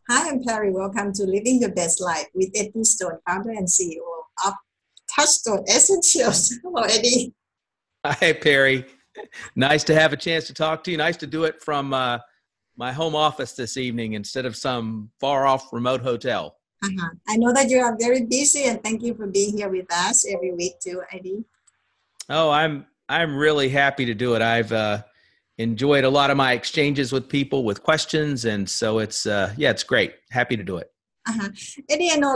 Hi, I'm Perry. Welcome to Living Your Best Life with Eddie Stone, founder and CEO of Touchstone Essentials. Hello, Eddie. Hi, Perry. Nice to have a chance to talk to you. Nice to do it from my home office this evening instead of some far off remote hotel. I know that you are very busy, and thank you for being here with us every week too, Eddie. Oh, I'm really happy to do it. I've enjoyed a lot of my exchanges with people with questions, and so it's great. Happy to do it. Uh-huh. Eddie, I know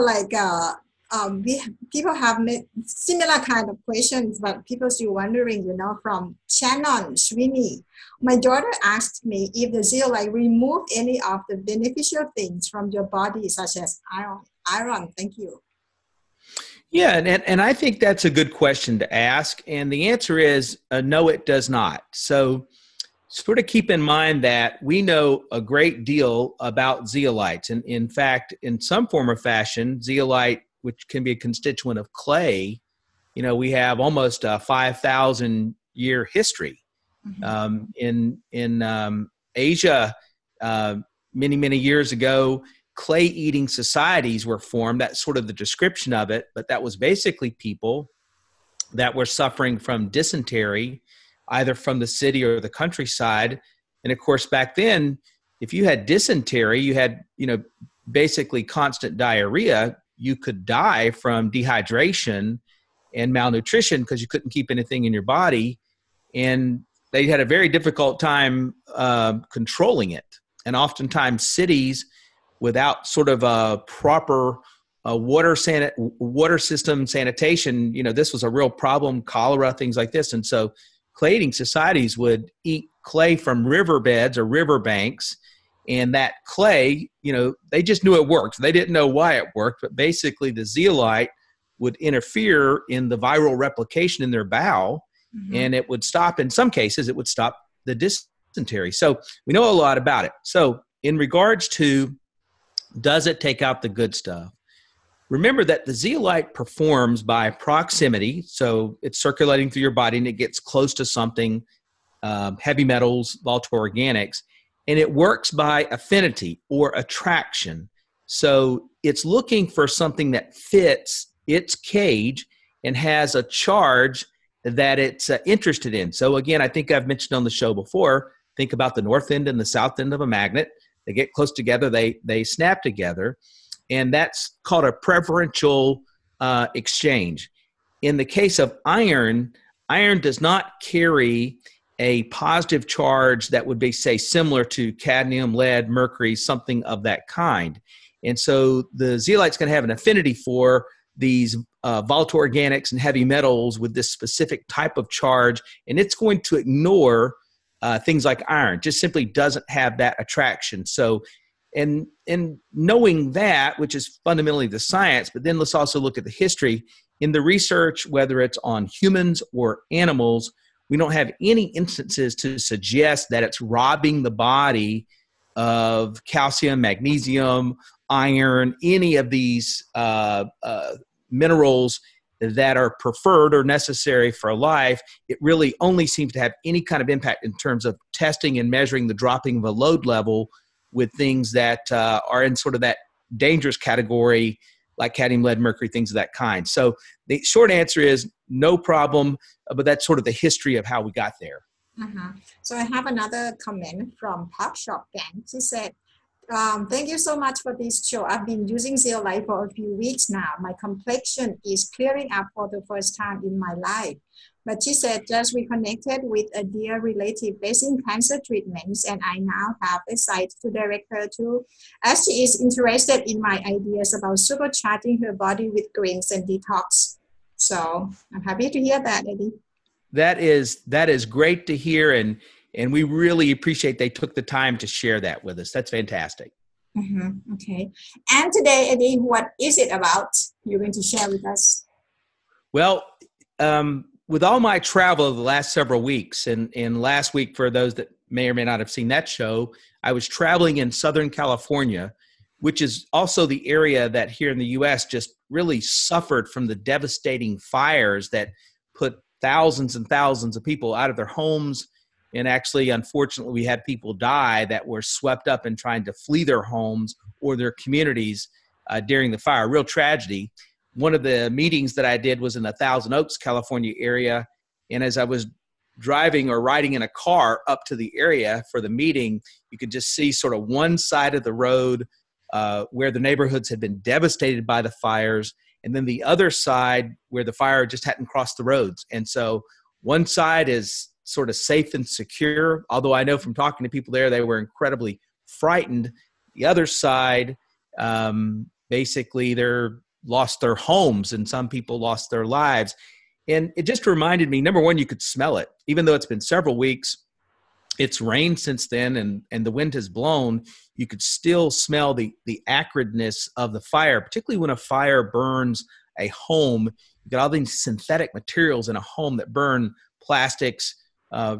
people have made similar kind of questions, but people still wondering, from Shannon Sweeney. My daughter asked me if the zeolite remove any of the beneficial things from your body, such as iron. Iron, thank you. Yeah, and I think that's a good question to ask, and the answer is no, it does not. So sort of keep in mind that we know a great deal about zeolites. And in fact, in some form or fashion, zeolite, which can be a constituent of clay, we have almost a 5,000 year history. Mhm. In Asia, uh, many years ago, clay eating societies were formed. That's sort of the description of it, but that was basically people that were suffering from dysentery, either from the city or the countryside. And of course, back then, if you had dysentery, you had, basically constant diarrhea. You could die from dehydration and malnutrition because you couldn't keep anything in your body. And they had a very difficult time controlling it. And oftentimes cities without sort of a proper water system sanitation, this was a real problem, cholera, things like this. And so clay eating societies would eat clay from riverbeds or riverbanks. And that clay, they just knew it worked. They didn't know why it worked, but basically the zeolite would interfere in the viral replication in their bowel, and it would stop, in some cases, it would stop the dysentery. So we know a lot about it. So in regards to, does it take out the good stuff? Remember that the zeolite performs by proximity. So it's circulating through your body and it gets close to something, heavy metals, volatile organics, and it works by affinity or attraction. So it's looking for something that fits its cage and has a charge that it's interested in. So again, I think I've mentioned on the show before, think about the north end and the south end of a magnet. They get close together, they snap together, and that's called a preferential exchange. In the case of iron, iron does not carry a positive charge that would be, say, similar to cadmium, lead, mercury, something of that kind. And so the zeolite's going to have an affinity for these volatile organics and heavy metals with this specific type of charge, and it's going to ignore things like iron. Just simply doesn't have that attraction. So, and knowing that, which is fundamentally the science, but then let's also look at the history. In the research, whether it's on humans or animals, we don't have any instances to suggest that it's robbing the body of calcium, magnesium, iron, any of these minerals that are preferred or necessary for life. It really only seems to have any kind of impact in terms of testing and measuring the dropping of a load level with things that are in sort of that dangerous category, like cadmium, lead, mercury, things of that kind. So the short answer is no problem, but that's sort of the history of how we got there. So I have another comment from Pop Shop Gang. She said, thank you so much for this show. I've been using zeolite for a few weeks now. My complexion is clearing up for the first time in my life. But she said, just reconnected with a dear relative based in cancer treatments, and I now have a site to direct her to, as she is interested in my ideas about supercharging her body with greens and detox. So I'm happy to hear that, Eddie. That is great to hear, and we really appreciate they took the time to share that with us. That's fantastic. Okay. And today, Eddie, what is it about you're going to share with us? Well, with all my travel of the last several weeks, and last week, for those that may or may not have seen that show, I was traveling in Southern California, which is also the area that here in the U.S. just really suffered from the devastating fires that put thousands and thousands of people out of their homes, And actually, unfortunately, we had people die that were swept up in trying to flee their homes or their communities during the fire. Real tragedy. One of the meetings that I did was in the Thousand Oaks, California area. And as I was driving or riding in a car up to the area for the meeting, you could just see sort of one side of the road where the neighborhoods had been devastated by the fires, and then the other side where the fire just hadn't crossed the roads. And so one side is sort of safe and secure, although I know from talking to people there, they were incredibly frightened. The other side, basically, they're lost their homes, and some people lost their lives. And it just reminded me, number one, you could smell it. Even though it's been several weeks, it's rained since then, and the wind has blown, you could still smell the acridness of the fire, particularly when a fire burns a home. You got all these synthetic materials in a home that burn plastics,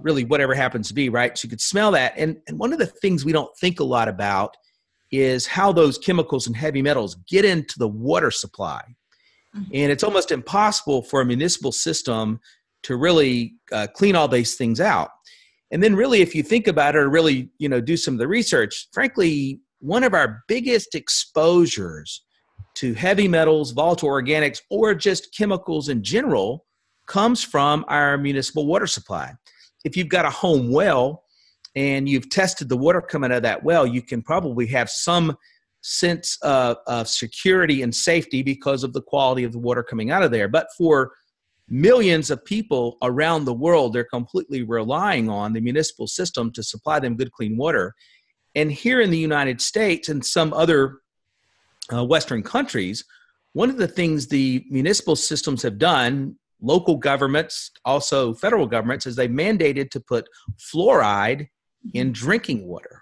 really whatever happens to be, right? So you could smell that. And one of the things we don't think a lot about is how those chemicals and heavy metals get into the water supply. And it's almost impossible for a municipal system to really clean all these things out. And then really, if you think about it or really, do some of the research, frankly, one of our biggest exposures to heavy metals, volatile organics, or just chemicals in general comes from our municipal water supply. If you've got a home well and you've tested the water coming out of that well, you can probably have some sense of security and safety because of the quality of the water coming out of there. But for millions of people around the world, they're completely relying on the municipal system to supply them good, clean water. And here in the United States and some other Western countries, one of the things the municipal systems have done, local governments, also federal governments, is they mandated to put fluoride in drinking water.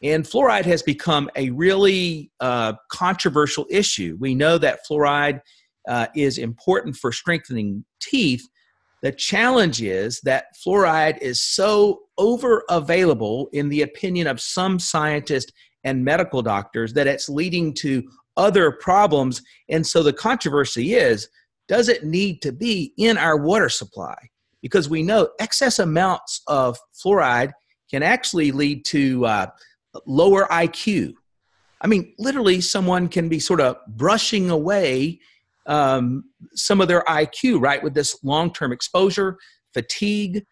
And fluoride has become a really controversial issue. We know that fluoride is important for strengthening teeth. The challenge is that fluoride is so over-available in the opinion of some scientists and medical doctors that it's leading to other problems. And so the controversy is, does it need to be in our water supply? Because we know excess amounts of fluoride can actually lead to lower IQ. I mean, literally someone can be sort of brushing away some of their IQ, right, with this long-term exposure, fatigue.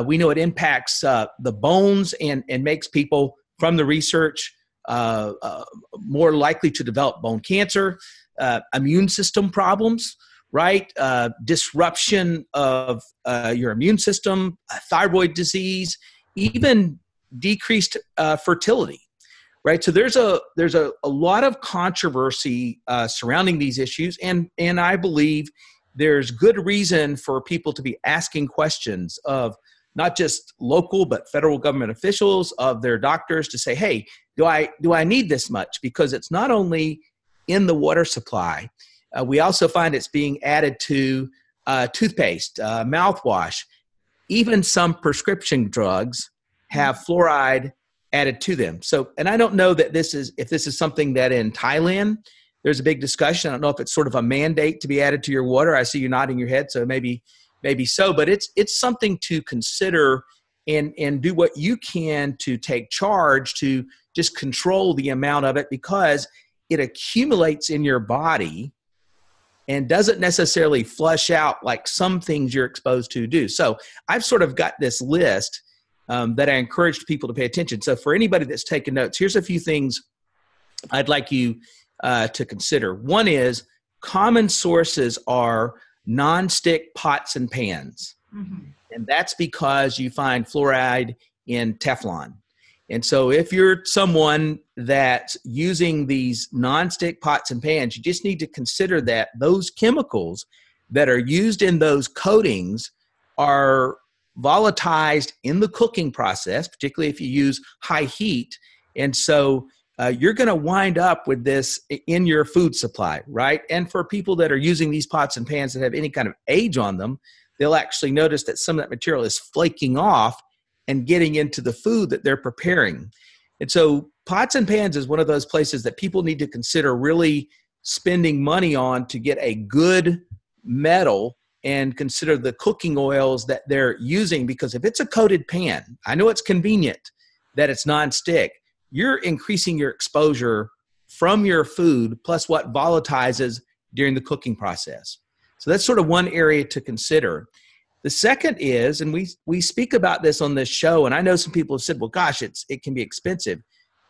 We know it impacts the bones and makes people, from the research, more likely to develop bone cancer, immune system problems, right? Disruption of your immune system, thyroid disease, even decreased fertility. Right, so there's a lot of controversy surrounding these issues, and I believe there's good reason for people to be asking questions of not just local but federal government officials, of their doctors, to say, hey, do I need this much? Because it's not only in the water supply. We also find it's being added to toothpaste, mouthwash, even some prescription drugs have fluoride added to them. So, and I don't know that if this is something that in Thailand, there's a big discussion. I don't know if it's sort of a mandate to be added to your water. I see you nodding your head, so maybe so, but it's something to consider and do what you can to take charge to just control the amount of it, because it accumulates in your body and doesn't necessarily flush out like some things you're exposed to do. So I've sort of got this list that I encouraged people to pay attention. So for anybody that's taking notes, here's a few things I'd like you to consider. One is, common sources are nonstick pots and pans. Mm-hmm. And that's because you find fluoride in Teflon. And so if you're someone that's using these nonstick pots and pans, you just need to consider that those chemicals that are used in those coatings are volatilized in the cooking process, particularly if you use high heat. And so you're going to wind up with this in your food supply, right? And for people that are using these pots and pans that have any kind of age on them, they'll actually notice that some of that material is flaking off and getting into the food that they're preparing. And so pots and pans is one of those places that people need to consider really spending money on to get a good metal and consider the cooking oils that they're using, because if it's a coated pan, I know it's convenient that it's nonstick. You're increasing your exposure from your food plus what volatilizes during the cooking process. So that's sort of one area to consider. The second is, and we speak about this on this show, and I know some people have said, well, gosh, it can be expensive.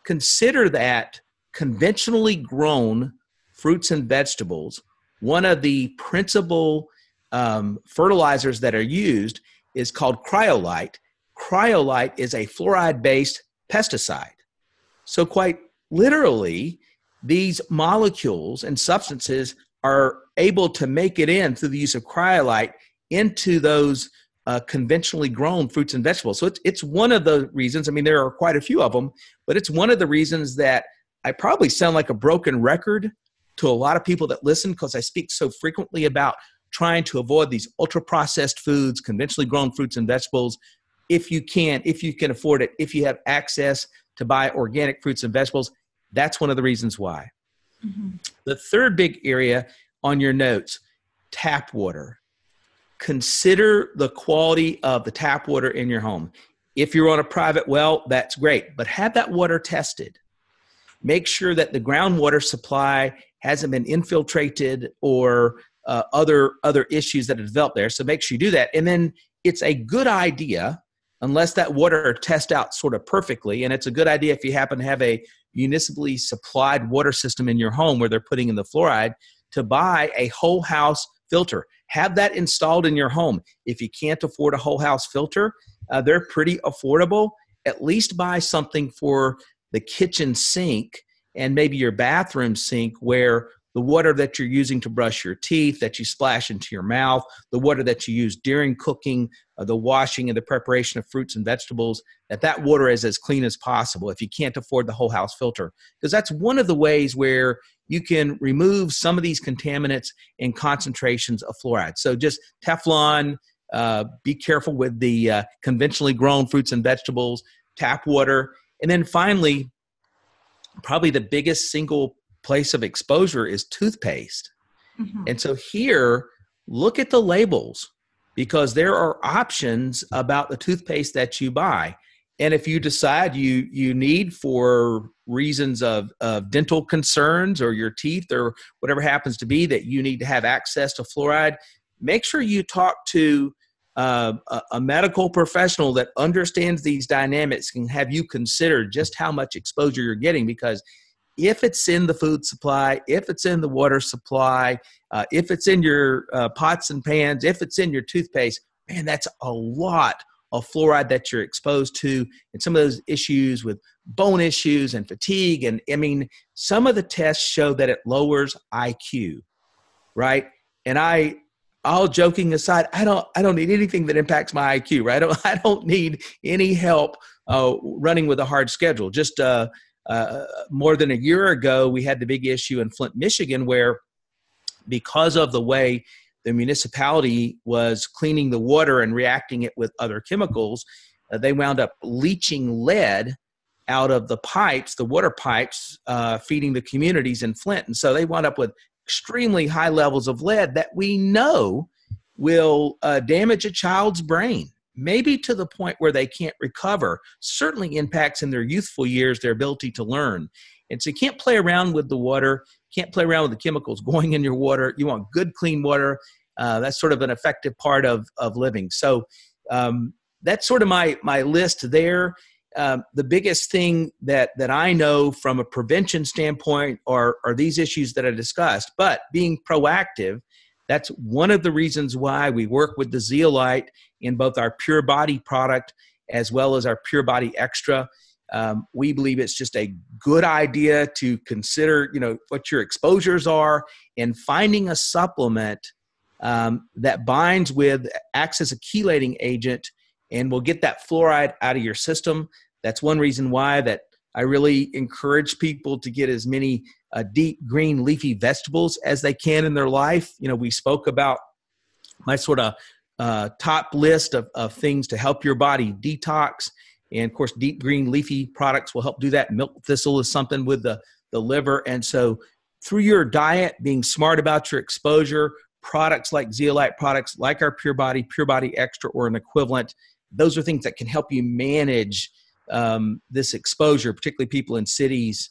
Consider that conventionally grown fruits and vegetables, one of the principal fertilizers that are used is called cryolite. Cryolite is a fluoride-based pesticide. So quite literally, these molecules and substances are able to make it in through the use of cryolite into those conventionally grown fruits and vegetables. So it's one of the reasons, I mean, there are quite a few of them, but it's one of the reasons that I probably sound like a broken record to a lot of people that listen, because I speak so frequently about trying to avoid these ultra-processed foods, conventionally grown fruits and vegetables, if you can afford it, if you have access to buy organic fruits and vegetables. That's one of the reasons why. Mm-hmm. The third big area on your notes, tap water. Consider the quality of the tap water in your home. If you're on a private well, that's great, but have that water tested. Make sure that the groundwater supply hasn't been infiltrated or other issues that have developed there. So make sure you do that. And then it's a good idea, unless that water tests out sort of perfectly, and it's a good idea if you happen to have a municipally supplied water system in your home where they're putting in the fluoride, to buy a whole house filter. Have that installed in your home. If you can't afford a whole house filter, they're pretty affordable. At least buy something for the kitchen sink and maybe your bathroom sink, where the water that you're using to brush your teeth, that you splash into your mouth, the water that you use during cooking, the washing and the preparation of fruits and vegetables, that water is as clean as possible if you can't afford the whole house filter. Because that's one of the ways where you can remove some of these contaminants and concentrations of fluoride. So just Teflon, be careful with the conventionally grown fruits and vegetables, tap water. And then finally, probably the biggest single place of exposure is toothpaste. Mm-hmm. And so here, look at the labels, because there are options about the toothpaste that you buy. And if you decide you need, for reasons of dental concerns or your teeth or whatever happens to be, that you need to have access to fluoride, make sure you talk to a medical professional that understands these dynamics and have you consider just how much exposure you're getting. Because if it's in the food supply, if it's in the water supply, if it's in your pots and pans, if it's in your toothpaste, man, that's a lot of fluoride that you're exposed to. And some of those issues with bone issues and fatigue. And I mean, some of the tests show that it lowers IQ, right? And all joking aside, I don't need anything that impacts my IQ, right? I don't need any help running with a hard schedule. Just more than a year ago, we had the big issue in Flint, Michigan, where because of the way the municipality was cleaning the water and reacting it with other chemicals, they wound up leaching lead out of the pipes, the water pipes, feeding the communities in Flint. And so they wound up with extremely high levels of lead that we know will damage a child's brain, maybe to the point where they can't recover. Certainly impacts in their youthful years their ability to learn. And so you can't play around with the water, can't play around with the chemicals going in your water. You want good, clean water. That's sort of an effective part of living. So that's sort of my list there. The biggest thing that I know from a prevention standpoint are these issues that I discussed. But being proactive, that's one of the reasons why we work with the zeolite in both our Pure Body product as well as our Pure Body Extra. We believe it's just a good idea to consider, what your exposures are, and finding a supplement that binds with, acts as a chelating agent, and will get that fluoride out of your system. That's one reason why that I really encourage people to get as many deep green leafy vegetables as they can in their life. We spoke about my sort of top list of things to help your body detox. And of course, deep green leafy products will help do that. Milk thistle is something with the liver. And so through your diet, being smart about your exposure, products like zeolite products, like our Pure Body Extra or an equivalent, those are things that can help you manage this exposure, particularly people in cities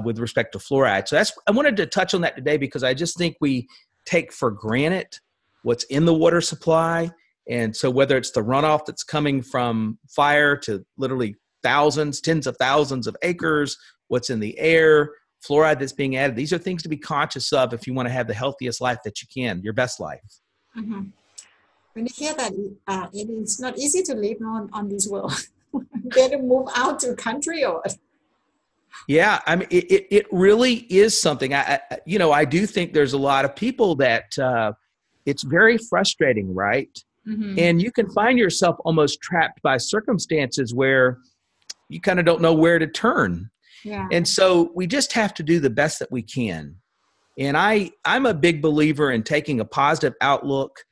with respect to fluoride. So I wanted to touch on that today because I just think we take for granted what's in the water supply. And so whether it's the runoff that's coming from fire to literally thousands, tens of thousands of acres, what's in the air, fluoride that's being added, these are things to be conscious of if you want to have the healthiest life that you can, your best life. Mm-hmm. When you hear that, it is not easy to live on this world. Better move out to country or... Yeah, I mean, it really is something. I do think there's a lot of people that it's very frustrating, right? Mm-hmm. And you can find yourself almost trapped by circumstances where you kind of don't know where to turn. Yeah. And so we just have to do the best that we can. And I'm a big believer in taking a positive outlook.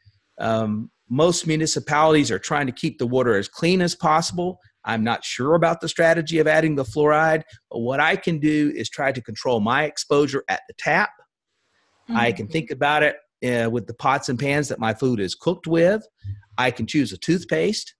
Most municipalities are trying to keep the water as clean as possible. I'm not sure about the strategy of adding the fluoride, but what I can do is try to control my exposure at the tap. Mm-hmm. I can think about it with the pots and pans that my food is cooked with. I can choose a toothpaste,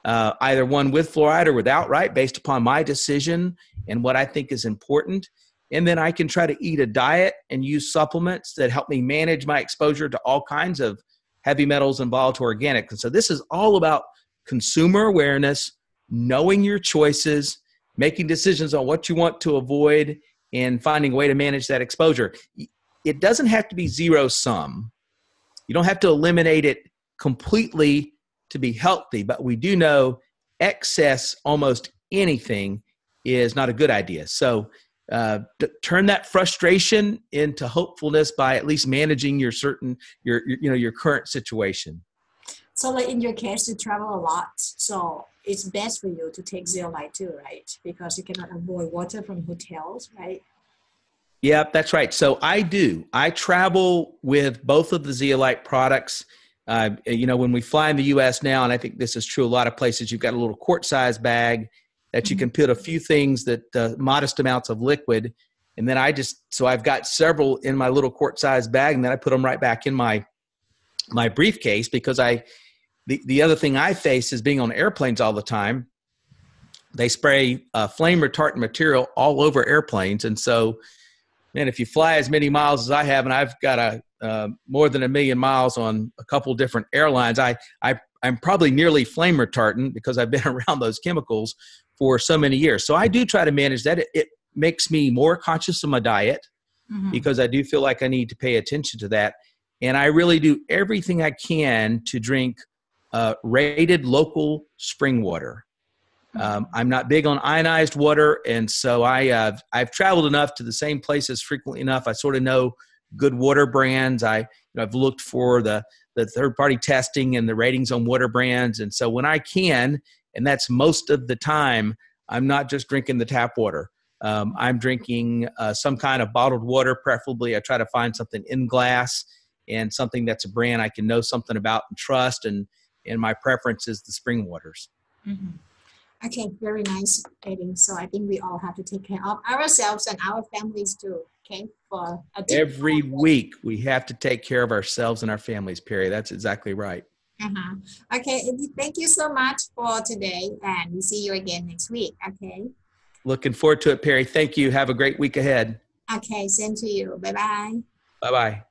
either one with fluoride or without, right, based upon my decision and what I think is important. And then I can try to eat a diet and use supplements that help me manage my exposure to all kinds of heavy metals and volatile organics. And so this is all about consumer awareness, knowing your choices, making decisions on what you want to avoid, and finding a way to manage that exposure. It doesn't have to be zero sum. You don't have to eliminate it completely to be healthy, but we do know excess almost anything is not a good idea. So turn that frustration into hopefulness by at least managing your current situation. So like in your case, you travel a lot. So it's best for you to take zeolite too, right? Because you cannot avoid water from hotels, right? Yeah, that's right. So I do. I travel with both of the zeolite products. When we fly in the U.S. now, and I think this is true a lot of places, you've got a little quart-sized bag that you can put a few things that modest amounts of liquid. And then I've got several in my little quart-sized bag, and then I put them right back in my briefcase because the other thing I face is being on airplanes all the time. They spray flame retardant material all over airplanes. And so, man, if you fly as many miles as I have, and I've got more than 1 million miles on a couple different airlines, I'm probably nearly flame retardant because I've been around those chemicals for so many years. So I do try to manage that. It makes me more conscious of my diet because I do feel like I need to pay attention to that. And I really do everything I can to drink rated local spring water. I'm not big on ionized water, and so I've traveled enough to the same places frequently enough. I sort of know good water brands. I've looked for the third-party testing and the ratings on water brands, and so when I can, and that's most of the time, I'm not just drinking the tap water. I'm drinking some kind of bottled water, preferably. I try to find something in glass and something that's a brand I can know something about and trust, and my preference is the spring waters. Mm-hmm. Okay, very nice, Eddie. So I think we all have to take care of ourselves and our families too, okay? Every week, we have to take care of ourselves and our families, Perry. That's exactly right. Okay, Eddie, thank you so much for today, and we'll see you again next week, okay? Looking forward to it, Perry. Thank you. Have a great week ahead. Okay, same to you. Bye-bye. Bye-bye.